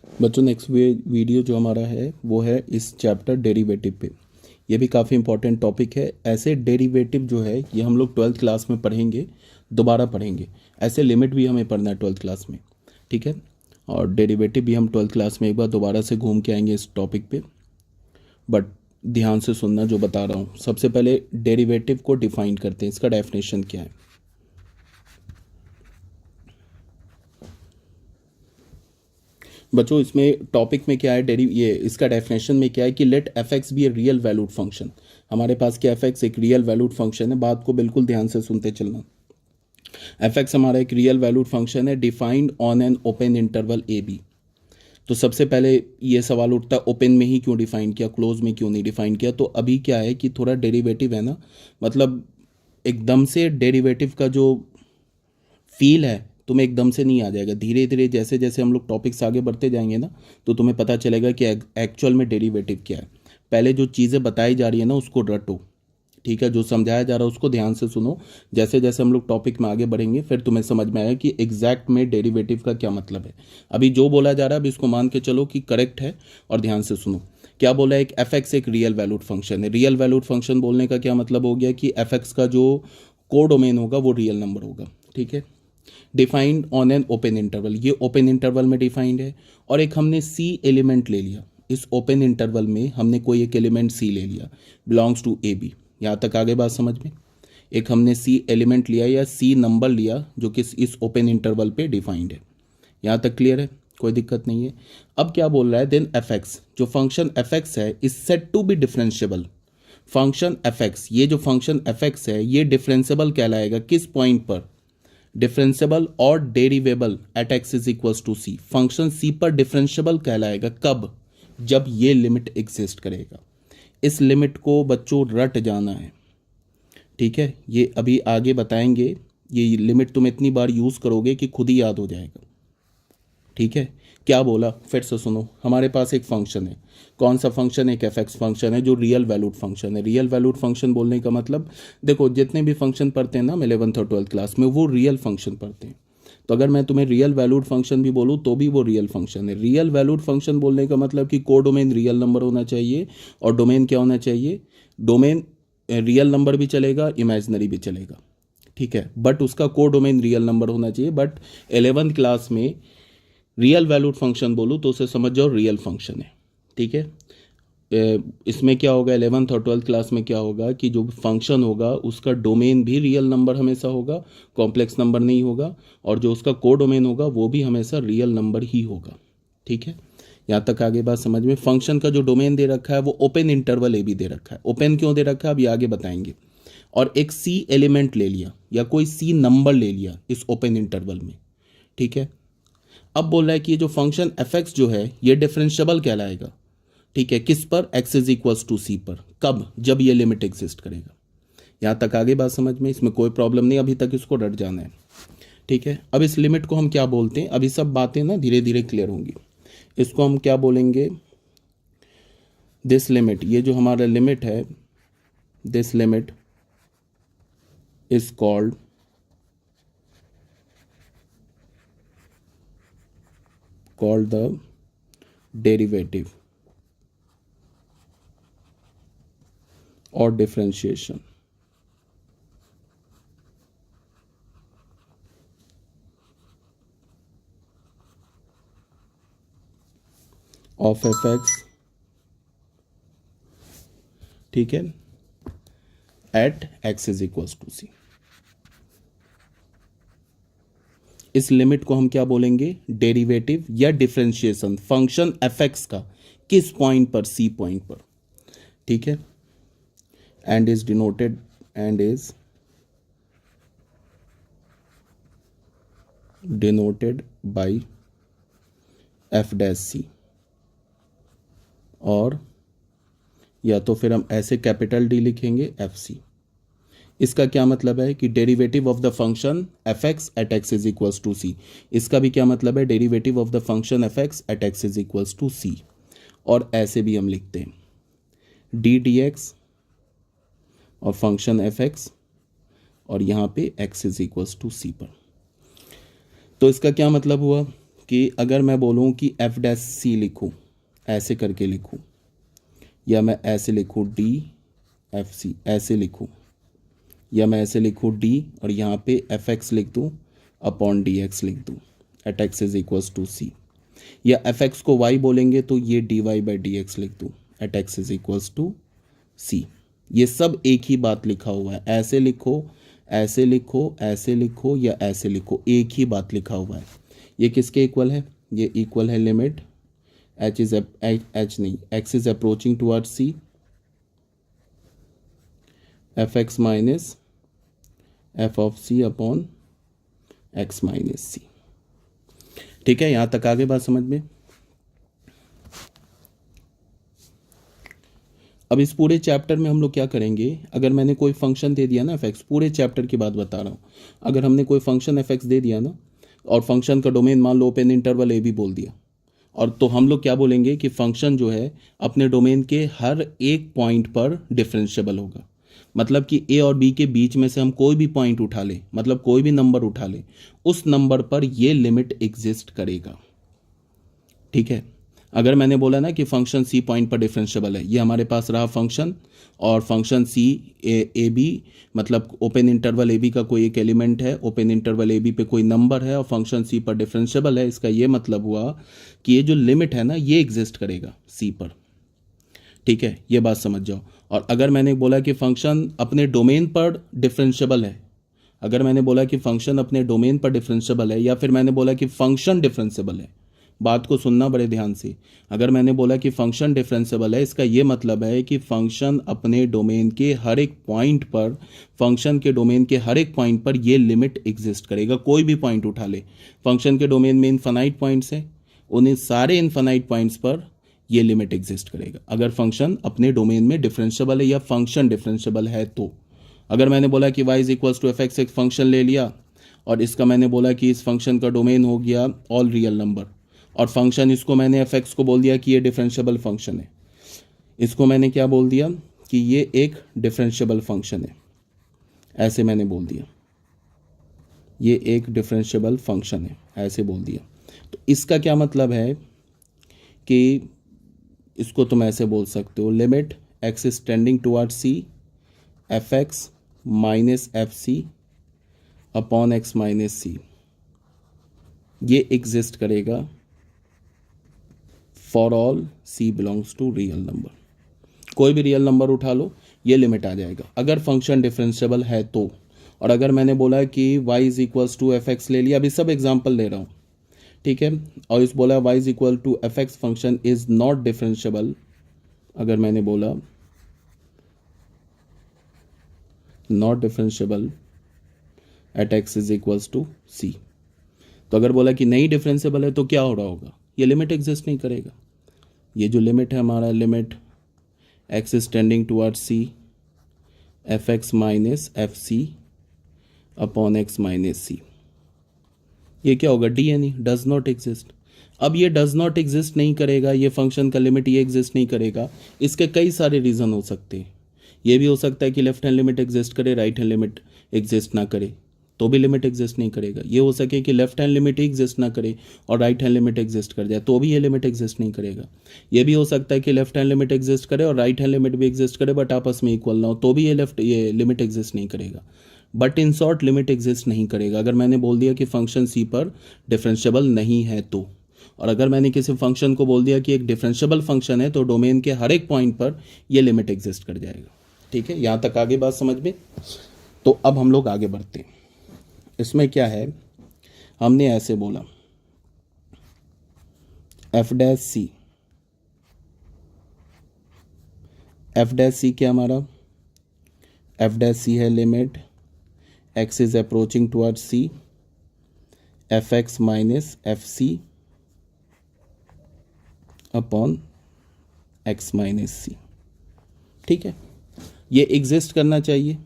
बच्चों next video जो हमारा है वो है इस चैप्टर डेरिवेटिव पे। ये भी काफ़ी इंपॉर्टेंट टॉपिक है। ऐसे डेरिवेटिव जो है ये हम लोग ट्वेल्थ क्लास में पढ़ेंगे, दोबारा पढ़ेंगे। ऐसे लिमिट भी हमें पढ़ना है ट्वेल्थ क्लास में, ठीक है। और डेरिवेटिव भी हम ट्वेल्थ क्लास में एक बार दोबारा से घूम के आएंगे इस टॉपिक पे। बट ध्यान से सुनना जो बता रहा हूँ। सबसे पहले डेरिवेटिव को डिफाइन करते हैं, इसका डेफिनेशन क्या है। बच्चों इसमें टॉपिक में क्या है, ये इसका डेफिनेशन में क्या है कि let F X be a real valued function. हमारे पास क्या एफ एक्स एक रियल वैल्यूड फंक्शन है। बात को बिल्कुल ध्यान से सुनते चलना। एफ एक्स हमारा एक रियल वैल्यूड फंक्शन है defined on an open interval a b. तो सबसे पहले ये सवाल उठता है ओपन में ही क्यों डिफाइन किया, क्लोज में क्यों नहीं डिफाइन किया। तो अभी क्या है कि थोड़ा डेरिवेटिव है ना, मतलब एकदम से डेरिवेटिव का जो फील है तुम्हें एकदम से नहीं आ जाएगा। धीरे धीरे जैसे जैसे हम लोग टॉपिक्स आगे बढ़ते जाएंगे ना, तो तुम्हें पता चलेगा कि एक्चुअल में डेरिवेटिव क्या है। पहले जो चीज़ें बताई जा रही है ना उसको रटो, ठीक है। जो समझाया जा रहा है उसको ध्यान से सुनो। जैसे जैसे हम लोग टॉपिक में आगे बढ़ेंगे फिर तुम्हें समझ में आएगा कि एग्जैक्ट में डेरिवेटिव का क्या मतलब है। अभी जो बोला जा रहा है अभी इसको मान के चलो कि करेक्ट है और ध्यान से सुनो। क्या बोला है, एक एफ एक्स एक रियल वैल्यूड फंक्शन है। रियल वैल्यूड फंक्शन बोलने का क्या मतलब हो गया कि एफ एक्स का जो कोडोमेन होगा वो रियल नंबर होगा, ठीक है। Defined on an open interval, ये ओपन इंटरवल में डिफाइंड है। और एक हमने सी एलिमेंट ले लिया, इस ओपन इंटरवल में हमने कोई एक एलिमेंट सी ले लिया, बिलोंग्स टू ए बी। यहाँ तक आगे बात समझ में। एक हमने सी एलिमेंट लिया या सी नंबर लिया जो कि इस ओपन इंटरवल पे डिफाइंड है। यहाँ तक क्लियर है, कोई दिक्कत नहीं है। अब क्या बोल रहा है, देन एफ एक्स, जो फंक्शन एफ एक्स है is set to be differentiable. Function f x, ये जो फंक्शन एफ एक्स है ये डिफरेंशियबल कहलाएगा किस पॉइंट पर, डिफरेंशियबल और derivable at x is equals to c. Function c पर डिफरेंशियबल कहलाएगा कब, जब ये लिमिट एग्जिस्ट करेगा। इस लिमिट को बच्चों रट जाना है, ठीक है। ये अभी आगे बताएंगे। ये लिमिट तुम इतनी बार यूज करोगे कि खुद ही याद हो जाएगा, ठीक है। क्या बोला फिर से सुनो। हमारे पास एक फंक्शन है, कौन सा फंक्शन, एक एफ एक्स फंक्शन है जो रियल वैल्यूड फंक्शन है। रियल वैल्यूड फंक्शन बोलने का मतलब, देखो जितने भी फंक्शन पढ़ते हैं ना हम 11th और 12th क्लास में, वो रियल फंक्शन पढ़ते हैं। तो अगर मैं तुम्हें रियल वैल्यूड फंक्शन भी बोलूँ तो भी वो रियल फंक्शन है। रियल वैल्यूड फंक्शन बोलने का मतलब कि कोडोमेन रियल नंबर होना चाहिए। और डोमेन क्या होना चाहिए, डोमेन रियल नंबर भी चलेगा, इमेजिनरी भी चलेगा, ठीक है। बट उसका कोडोमेन रियल नंबर होना चाहिए। बट 11th क्लास में रियल वैल्यूड फंक्शन बोलूँ तो उसे समझ जाओ रियल फंक्शन है, ठीक है। इसमें क्या होगा, 11th और 12th क्लास में क्या होगा कि जो फंक्शन होगा उसका डोमेन भी रियल नंबर हमेशा होगा, कॉम्प्लेक्स नंबर नहीं होगा। और जो उसका कोडोमेन होगा वो भी हमेशा रियल नंबर ही होगा, ठीक है। यहाँ तक आगे बात समझ में। फंक्शन का जो डोमेन दे रखा है वो ओपन इंटरवल ए भी दे रखा है। ओपन क्यों दे रखा है अभी आगे बताएंगे। और एक सी एलिमेंट ले लिया या कोई सी नंबर ले लिया इस ओपन इंटरवल में, ठीक है। अब बोल रहा है कि ये जो फंक्शन एफ एक्स जो है ये डिफरेंशियबल कहलाएगा, ठीक है। किस पर, एक्स इज इक्वल्स टू सी पर। कब, जब ये लिमिट एग्जिस्ट करेगा। यहां तक आगे बात समझ में, इसमें कोई प्रॉब्लम नहीं, अभी तक इसको रट जाना है, ठीक है। अब इस लिमिट को हम क्या बोलते हैं, अभी सब बातें ना धीरे धीरे क्लियर होंगी। इसको हम क्या बोलेंगे, दिस लिमिट, ये जो हमारा लिमिट है, this limit is called the derivative और डिफरेंशिएशन ऑफ एफ एक्स, ठीक है, at x is equals to c. इस लिमिट को हम क्या बोलेंगे, डेरिवेटिव या डिफरेंशिएशन फंक्शन एफ एक्स का किस पॉइंट पर, सी पॉइंट पर, ठीक है। And is denoted, and is denoted by f dash c. और या तो फिर हम ऐसे कैपिटल डी लिखेंगे एफ सी। इसका क्या मतलब है कि derivative of the function f x at x is equals to c. इसका भी क्या मतलब है, derivative of the function f x at x is equals to c. और ऐसे भी हम लिखते हैं डी डी एक्स और फंक्शन एफ एक्स और यहाँ पे एक्स इज इक्वल्स टू सी पर। तो इसका क्या मतलब हुआ कि अगर मैं बोलूँ कि एफ डैश सी लिखूँ, ऐसे करके लिखूँ, या मैं ऐसे लिखूँ डी एफ सी, ऐसे लिखूँ, या मैं ऐसे लिखूँ डी और यहाँ पे एफ एक्स लिख दूँ अपॉन डी एक्स लिख दूँ at x is equals to c, या एफ एक्स को वाई बोलेंगे तो ये d y by d x लिख दूँ at x is equals to c. ये सब एक ही बात लिखा हुआ है, ऐसे लिखो, ऐसे लिखो, ऐसे लिखो या ऐसे लिखो, एक ही बात लिखा हुआ है। ये किसके इक्वल है? ये इक्वल है लिमिट एच इज एच नहीं, x is approaching towards c, f x minus f of c upon x minus c. ठीक है, यहां तक आगे बात समझ में? अब इस पूरे चैप्टर में हम लोग क्या करेंगे, अगर मैंने कोई फंक्शन दे दिया ना एफ एक्स, पूरे चैप्टर की बात बता रहा हूँ, अगर हमने कोई फंक्शन एफ एक्स दे दिया ना और फंक्शन का डोमेन मान लो ओपन इंटरवल ए भी बोल दिया, और तो हम लोग क्या बोलेंगे कि फंक्शन जो है अपने डोमेन के हर एक पॉइंट पर डिफरेंशिएबल होगा। मतलब कि ए और बी के बीच में से हम कोई भी पॉइंट उठा ले, मतलब कोई भी नंबर उठा ले, उस नंबर पर ये लिमिट एग्जिस्ट करेगा। ठीक है, अगर मैंने बोला ना कि फंक्शन सी पॉइंट पर डिफरेंशिएबल है, ये हमारे पास रहा फंक्शन, और फंक्शन सी ए बी, मतलब ओपन इंटरवल ए बी का कोई एक एलिमेंट है, ओपन इंटरवल ए बी पे कोई नंबर है और फंक्शन सी पर डिफरेंशिएबल है। इसका ये मतलब हुआ कि ये जो लिमिट है ना ये एग्जिस्ट करेगा सी पर। ठीक है, ये बात समझ जाओ। और अगर मैंने बोला कि फंक्शन अपने डोमेन पर डिफरेंशिएबल है, अगर मैंने बोला कि फंक्शन अपने डोमेन पर डिफरेंशिएबल है, या फिर मैंने बोला कि फंक्शन डिफरेंशिएबल है, बात को सुनना बड़े ध्यान से, अगर मैंने बोला कि फंक्शन डिफरेंशिएबल है, इसका ये मतलब है कि फंक्शन अपने डोमेन के हर एक पॉइंट पर, फंक्शन के डोमेन के हर एक पॉइंट पर ये लिमिट एग्जिस्ट करेगा। कोई भी पॉइंट उठा ले, फंक्शन के डोमेन में इनफाइनाइट पॉइंट्स हैं, उन्हें सारे इनफाइनाइट पॉइंट्स पर ये लिमिट एग्जिस्ट करेगा अगर फंक्शन अपने डोमेन में डिफरेंशिएबल है या फंक्शन डिफरेंशिएबल है तो। अगर मैंने बोला कि y is equals to f x, एक फंक्शन ले लिया और इसका मैंने बोला कि इस फंक्शन का डोमेन हो गया ऑल रियल नंबर, और फंक्शन इसको मैंने एफ एक्स को बोल दिया कि ये डिफरेंशिएबल फंक्शन है, इसको मैंने क्या बोल दिया कि ये एक डिफरेंशिएबल फंक्शन है, ऐसे मैंने बोल दिया ये एक डिफरेंशिएबल फंक्शन है, ऐसे बोल दिया। तो इसका क्या मतलब है कि इसको तुम ऐसे बोल सकते हो, limit x is tending toward c f x minus f c upon x minus c, ये एग्जिस्ट करेगा for all c belongs to real number. कोई भी रियल नंबर उठा लो, ये लिमिट आ जाएगा अगर फंक्शन डिफरेंशिएबल है तो। और अगर मैंने बोला कि y is equals to f x ले लिया, अभी सब एग्जाम्पल ले रहा हूँ, ठीक है, और इस बोला y is equal to f x function is not differentiable, अगर मैंने बोला not differentiable at x is equals to c, तो अगर बोला कि नहीं डिफरेंशिएबल है तो क्या हो रहा होगा, ये लिमिट एग्जिस्ट नहीं करेगा। ये जो लिमिट है हमारा, limit x is tending toward c f x minus f c upon x minus c, ये क्या होगा, डी यानी डज नॉट एग्जिस्ट। अब ये डज नॉट एग्जिस्ट नहीं करेगा, ये फंक्शन का लिमिट ये एग्जिस्ट नहीं करेगा, इसके कई सारे रीज़न हो सकते हैं। ये भी हो सकता है कि लेफ्ट हैंड लिमिट एग्जिस्ट करे, राइट हैंड लिमिट एग्जिस्ट ना करे तो भी लिमिट एग्जिस्ट नहीं करेगा। ये हो सके कि लेफ्ट हैंड लिमिट ही एग्जिस्ट ना करे और राइट हैंड लिमिट एग्जिस्ट कर जाए तो भी ये लिमिट एग्जिस्ट नहीं करेगा। ये भी हो सकता है कि लेफ्ट हैंड लिमिट एग्जिस्ट करे और राइट हैंड लिमिट भी एग्जिस्ट करे बट आपस में इक्वल ना हो तो भी ये लिमिट एग्जिस्ट नहीं करेगा। But in short limit exist नहीं करेगा अगर मैंने बोल दिया कि फंक्शन सी पर डिफरेंशिएबल नहीं है तो। और अगर मैंने किसी फंक्शन को बोल दिया कि एक डिफरेंशिएबल फंक्शन है तो डोमेन के हर एक पॉइंट पर यह लिमिट एग्जिस्ट कर जाएगा। ठीक है, यहाँ तक आगे बात समझ में। तो अब हम लोग आगे बढ़ते हैं। इसमें क्या है, हमने ऐसे बोला f dash c, f dash c क्या हमारा, एफ डैश सी है limit x is approaching toward c f x minus f c upon x minus c. ठीक है, ये एग्जिस्ट करना चाहिए।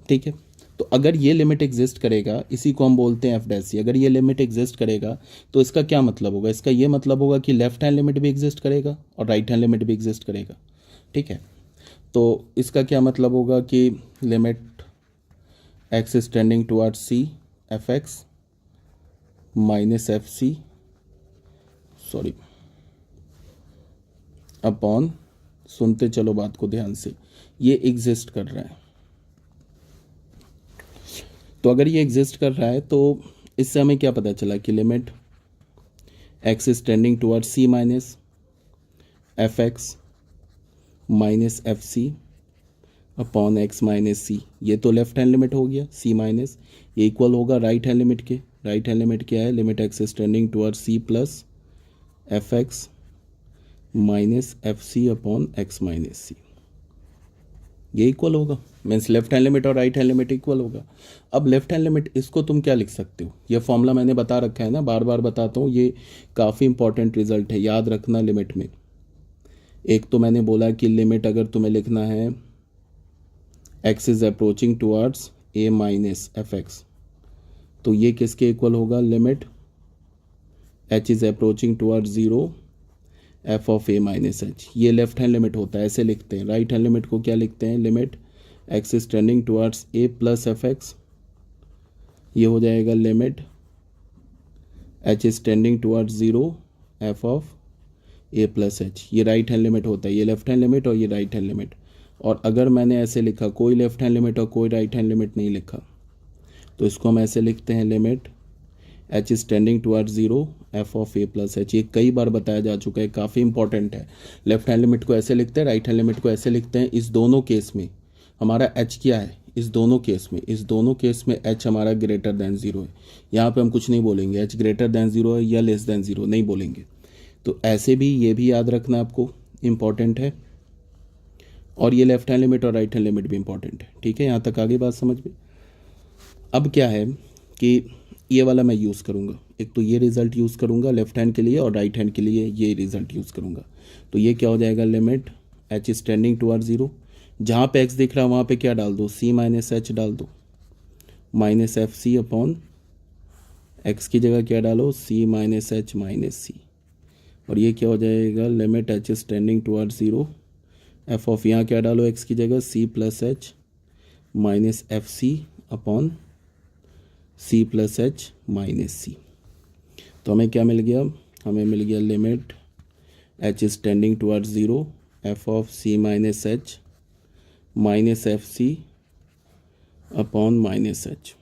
ठीक है, तो अगर ये लिमिट एग्जिस्ट करेगा, इसी को हम बोलते हैं एफ डैश सी, अगर ये लिमिट एग्जिस्ट करेगा तो इसका क्या मतलब होगा, इसका ये मतलब होगा कि लेफ्ट हैंड लिमिट भी एग्जिस्ट करेगा और राइट हैंड लिमिट भी एग्जिस्ट करेगा। ठीक है, तो इसका क्या मतलब होगा कि limit x is tending towards c f x minus f c sorry upon, सुनते चलो बात को ध्यान से, ये एग्जिस्ट कर रहा है। तो अगर ये एग्जिस्ट कर रहा है तो इससे हमें क्या पता चला कि limit x is tending toward c minus f x minus f c upon x minus c, ये तो लेफ्ट हैंड लिमिट हो गया सी माइनस, ये इक्वल होगा राइट हैंड लिमिट के। राइट हैंड लिमिट क्या है? Limit x is tending toward c plus f x minus f c upon x minus c, ये इक्वल होगा, मीन्स लेफ्ट हैंड लिमिट और राइट हैंड लिमिट इक्वल होगा। अब left hand limit इसको तुम क्या लिख सकते हो? ये फॉर्मूला मैंने बता रखा है ना, बार बार बताता हूँ, ये काफ़ी इंपॉर्टेंट रिजल्ट है, याद रखना। लिमिट में एक तो मैंने बोला कि लिमिट अगर तुम्हें लिखना है x is approaching towards a minus f x, तो ये किसके इक्वल होगा? Limit h is approaching towards 0 f of a minus H, ये लेफ्ट हैंड लिमिट होता है, ऐसे लिखते हैं। राइट हैंड लिमिट को क्या लिखते हैं? Limit x is tending towards a plus f x, ये हो जाएगा limit h is tending towards 0 f of a plus H, ये राइट हैंड लिमिट होता है, ये लेफ्ट हैंड लिमिट और ये राइट हैंड लिमिट। और अगर मैंने ऐसे लिखा, कोई लेफ्ट हैंड लिमिट और कोई राइट हैंड लिमिट नहीं लिखा, तो इसको हम ऐसे लिखते हैं limit h is tending towards 0 f of a plus H, ये कई बार बताया जा चुका है, काफ़ी इंपॉर्टेंट है। लेफ्ट हैंड लिमिट को ऐसे लिखते हैं, राइट हैंड लिमिट को ऐसे लिखते हैं। इस दोनों केस में हमारा h क्या है? इस दोनों केस में h हमारा ग्रेटर दैन 0 है। यहाँ पे हम कुछ नहीं बोलेंगे h ग्रेटर दैन 0 है या लेस दैन 0, नहीं बोलेंगे। तो ऐसे भी ये भी याद रखना आपको, इम्पॉर्टेंट है। और ये लेफ्ट हैंड लिमिट और राइट हैंड लिमिट भी इंपॉर्टेंट है, ठीक है? यहाँ तक आगे बात समझ में। अब क्या है कि ये वाला मैं यूज़ करूँगा, एक तो ये रिज़ल्ट यूज़ करूँगा लेफ्ट हैंड के लिए और राइट हैंड के लिए ये रिज़ल्ट यूज़ करूँगा। तो ये क्या हो जाएगा? Limit h is tending towards 0, जहाँ पे x दिख रहा है वहाँ पे क्या डाल दो? c माइनस एच डाल दो, minus f c upon x की जगह क्या डालो? c minus h minus c, और ये क्या हो जाएगा? Limit h is tending towards 0 f of, यहाँ क्या डालो x की जगह? c plus h minus f c upon c plus h minus c. तो हमें क्या मिल गया? हमें मिल गया limit h is tending towards 0 f of c minus h minus f c upon minus h.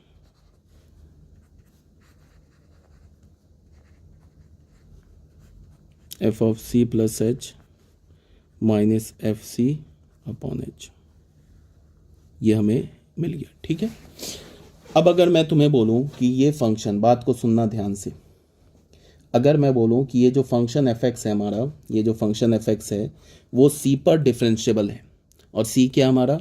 F of c plus h minus f c upon h, ये हमें मिल गया, ठीक है? अब अगर मैं तुम्हें बोलूं कि ये फंक्शन, बात को सुनना ध्यान से, अगर मैं बोलूं कि ये जो फंक्शन एफ एक्स है हमारा, ये जो फंक्शन एफ एक्स है वो सी पर डिफरेंशिएबल है, और सी क्या हमारा?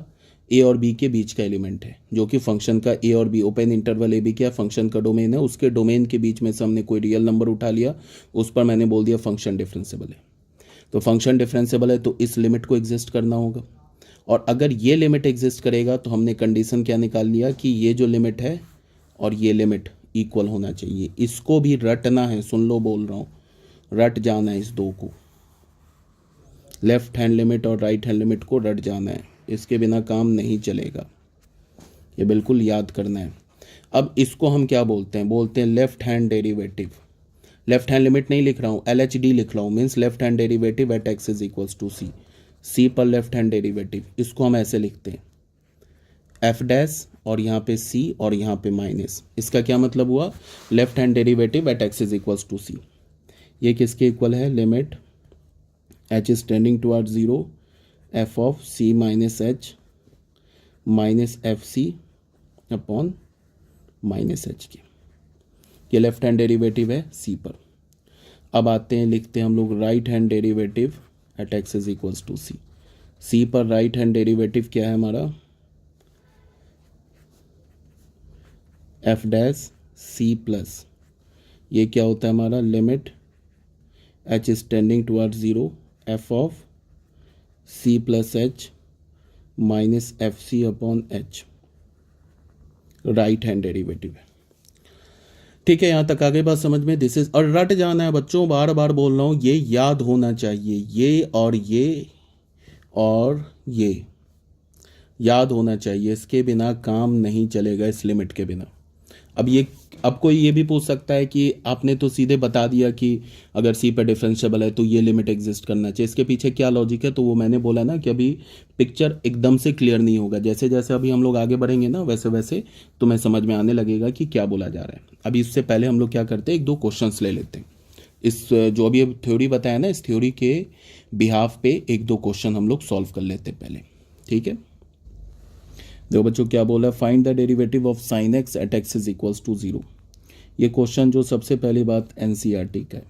ए और बी के बीच का एलिमेंट है, जो कि फंक्शन का ए और b, open interval a b क्या फंक्शन का डोमेन है, उसके डोमेन के बीच में से हमने कोई रियल नंबर उठा लिया, उस पर मैंने बोल दिया फंक्शन डिफरेंशिएबल है। तो फंक्शन डिफरेंशिएबल है तो इस लिमिट को एग्जिस्ट करना होगा, और अगर ये लिमिट एग्जिस्ट करेगा तो हमने कंडीशन क्या निकाल लिया कि ये जो लिमिट है और ये लिमिट इक्वल होना चाहिए। इसको भी रटना है, सुन लो बोल रहा हूँ, रट जाना है इस दो को, लेफ्ट हैंड लिमिट और राइट हैंड लिमिट को रट जाना है, इसके बिना काम नहीं चलेगा, ये बिल्कुल याद करना है। अब इसको हम क्या बोलते हैं? बोलते हैं left hand derivative. Left hand limit नहीं लिख रहा हूँ, LHD लिख रहा हूँ, means left hand derivative at x is equals to c, c पर लेफ्ट हैंड डेरिवेटिव। इसको हम ऐसे लिखते हैं एफ डैश और यहाँ पे सी और यहाँ पे माइनस। इसका क्या मतलब हुआ? Left hand derivative at x is equals to c, ये किसके इक्वल है? Limit h is tending towards 0 f of c minus h minus f c upon minus h के, ये लेफ्ट हैंड डेरिवेटिव है सी पर। अब आते हैं, लिखते हैं हम लोग right hand derivative at x is equals to c. C पर राइट हैंड डेरिवेटिव क्या है हमारा? एफ डैश सी प्लस, ये क्या होता है हमारा? Limit h is tending towards 0 f of c plus h minus f c upon h, right hand derivative है, ठीक है? यहाँ तक आगे बात समझ में? दिस इज, और रट जाना है बच्चों, बार बार बोल रहा हूँ, ये याद होना चाहिए, ये और ये और ये याद होना चाहिए, इसके बिना काम नहीं चलेगा, इस लिमिट के बिना। अब ये अब कोई ये भी पूछ सकता है कि आपने तो सीधे बता दिया कि अगर सी पे डिफरेंशिएबल है तो ये लिमिट एग्जिस्ट करना चाहिए, इसके पीछे क्या लॉजिक है? तो वो मैंने बोला ना कि अभी पिक्चर एकदम से क्लियर नहीं होगा, जैसे जैसे अभी हम लोग आगे बढ़ेंगे ना वैसे वैसे तुम्हें समझ में आने लगेगा कि क्या बोला जा रहा है। अभी इससे पहले हम लोग क्या करते हैं, एक दो क्वेश्चंस ले लेते हैं। इस जो अभी थ्योरी बताया ना, इस थ्योरी के बिहाफ पे एक दो क्वेश्चन हम लोग सॉल्व कर लेते हैं पहले, ठीक है? देखो बच्चों क्या बोला, find the derivative of sine x at x is equals to 0। ये क्वेश्चन जो सबसे पहली बात एनसीईआरटी का है,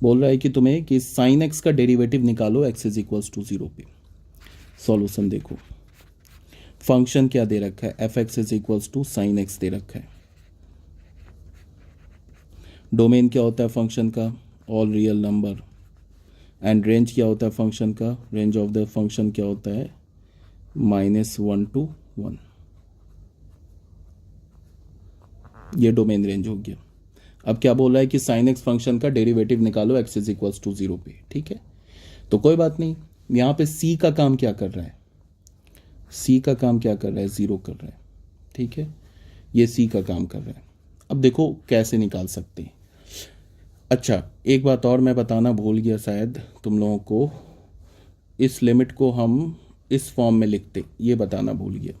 बोल रहा है कि तुम्हें कि साइन एक्स का डेरिवेटिव निकालो एक्स इज इक्वल्स टू 0 पे। सॉल्यूशन देखो, फंक्शन क्या दे रखा है, f x is equals to sine x दे रखा है। डोमेन क्या होता है फंक्शन का, all real number. And range क्या होता है फंक्शन का, रेंज ऑफ द फंक्शन क्या होता है, -1 to 1। ये डोमेन रेंज हो गया। अब क्या बोल रहा है कि साइन एक्स फंक्शन का डेरिवेटिव निकालो एक्स इज इक्वल्स टू 0 पे, ठीक है? तो कोई बात नहीं, यहाँ पे सी का काम क्या कर रहा है, सी का काम क्या कर रहा है, 0 कर रहा है, ठीक है? ये सी का काम कर रहा है। अब देखो कैसे निकाल सकते हैं। अच्छा एक बात और मैं बताना भूल गया शायद तुम लोगों को, इस लिमिट को हम इस फॉर्म में लिखते, ये बताना भूल गया,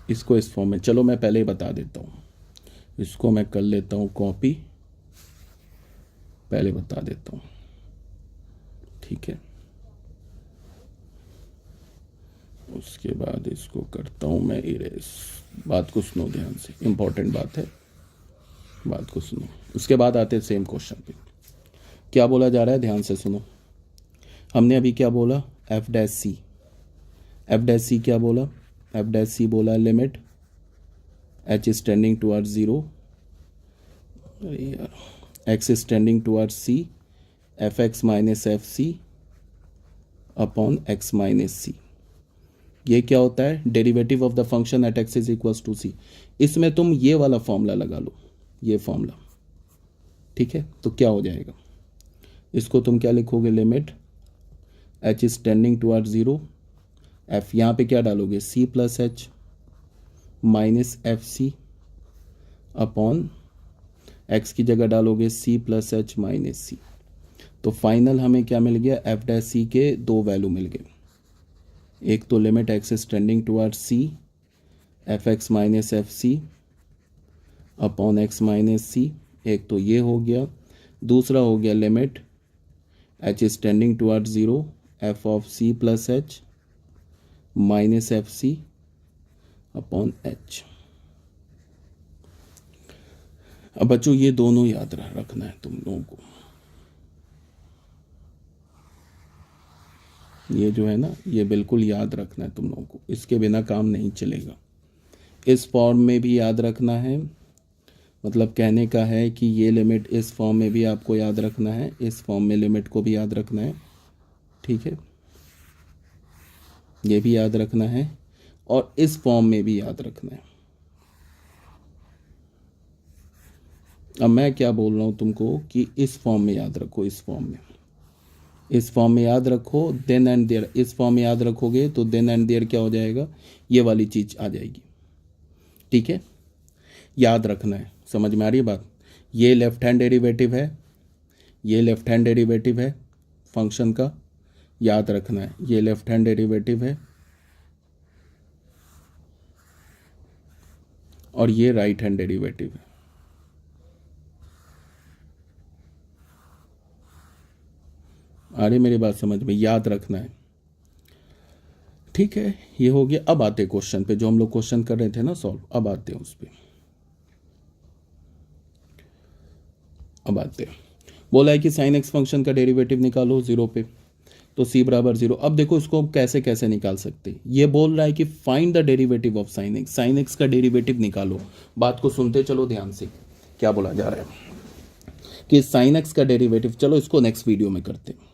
इसको इस फॉर्म में। चलो मैं पहले ही बता देता हूँ, इसको मैं कर लेता हूँ कॉपी, पहले बता देता हूँ, ठीक है? उसके बाद इसको करता हूँ मैं इरेज। बात को सुनो ध्यान से, इंपॉर्टेंट बात है, बात को सुनो। उसके बाद आते हैं सेम क्वेश्चन पे, क्या बोला जा रहा है ध्यान से सुनो। हमने अभी क्या बोला, f dash c, f dash c क्या बोला, एफ डैश सी बोला limit h is tending towards 0, x is tending towards c, f x minus f c upon x minus c. ये क्या होता है, derivative of the function at x is equals to c. इसमें तुम ये वाला formula लगा लो, ये फॉर्मूला, ठीक है? तो क्या हो जाएगा, इसको तुम क्या लिखोगे, limit h is tending towards 0, f यहाँ पे क्या डालोगे, c plus h minus f c upon x की जगह डालोगे c plus h minus c. तो फाइनल हमें क्या मिल गया, एफ डैश सी के दो वैल्यू मिल गए, एक तो limit x is tending towards c f x minus f c upon x minus c, एक तो ये हो गया, दूसरा हो गया limit h is tending towards 0 f of c plus h minus f c upon h. अब बच्चों ये दोनों याद रखना है तुम लोगों को, ये जो है ना ये बिल्कुल याद रखना है तुम लोगों को, इसके बिना काम नहीं चलेगा। इस फॉर्म में भी याद रखना है, मतलब कहने का है कि ये लिमिट इस फॉर्म में भी आपको याद रखना है, इस फॉर्म में लिमिट को भी याद रखना है, ठीक है? ये भी याद रखना है और इस फॉर्म में भी याद रखना है। अब मैं क्या बोल रहा हूँ तुमको कि इस फॉर्म में याद रखो, इस फॉर्म में, इस फॉर्म में याद रखो, देन एंड देयर। इस फॉर्म में याद रखोगे तो देन एंड देयर क्या हो जाएगा, ये वाली चीज़ आ जाएगी, ठीक है? याद रखना है, समझ में आ रही है बात? ये लेफ्ट हैंड डेरिवेटिव है, ये लेफ्ट हैंड डेरिवेटिव है फंक्शन का, याद रखना है ये लेफ्ट हैंड डेरिवेटिव है और ये राइट हैंड डेरिवेटिव है। आ रही मेरी बात समझ में, याद रखना है, ठीक है? ये हो गया। अब आते क्वेश्चन पे, जो हम लोग क्वेश्चन कर रहे थे ना सॉल्व, अब आते हैं उस पर। अब आते हैं, बोला है कि साइन एक्स फंक्शन का डेरिवेटिव निकालो 0 पे, तो c बराबर 0। अब देखो इसको कैसे कैसे निकाल सकते हैं, ये बोल रहा है कि find the derivative of sine x, sign x का डेरिवेटिव निकालो। बात को सुनते चलो ध्यान से, क्या बोला जा रहा है कि साइन एक्स का डेरिवेटिव, चलो इसको नेक्स्ट वीडियो में करते हैं।